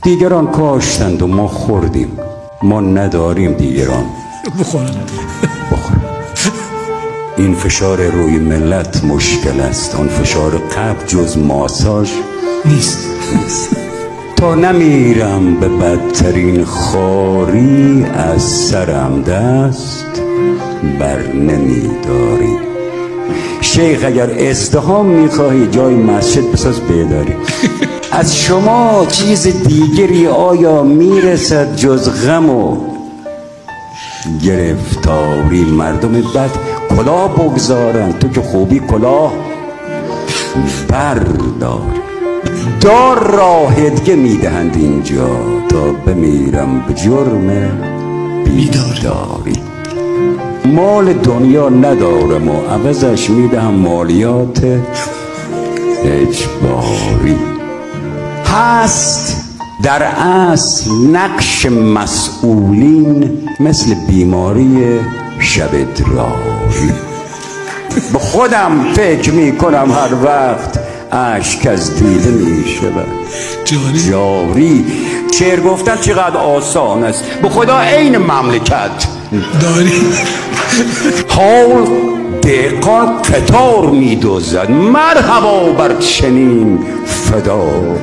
دیگران کاشتند و ما خوردیم، ما نداریم دیگران بخورن. این فشار روی ملت مشکل است، آن فشار قبل جز ماساژ نیست. تا نمیرم به بدترین خاری، از سرم دست بر نمیداری. شیخ اگر ازدحام میخواهی جای مسجد بساز بیداری. از شما چیز دیگری آیا میرسد جز غم و گرفتاری؟ مردم بد کلاه بگذارند، تو که خوبی کلاه بردار. دار را هدیه میدهند اینجا تا بمیرم به جرم بیداری. مال دنیا ندارم و عوضش میدهم مالیات اجباری. هست در اصل نقش مسئولین مثل بیماری شب ادراری. به خودم فکر میکنم هر وقت اشک از دیده میشود جاری. شعر گفتن چقدر آسان است، به خدا عین مملکت داری. حال دهقان قطار میدوزد، مرحبا بر چنین فداکار.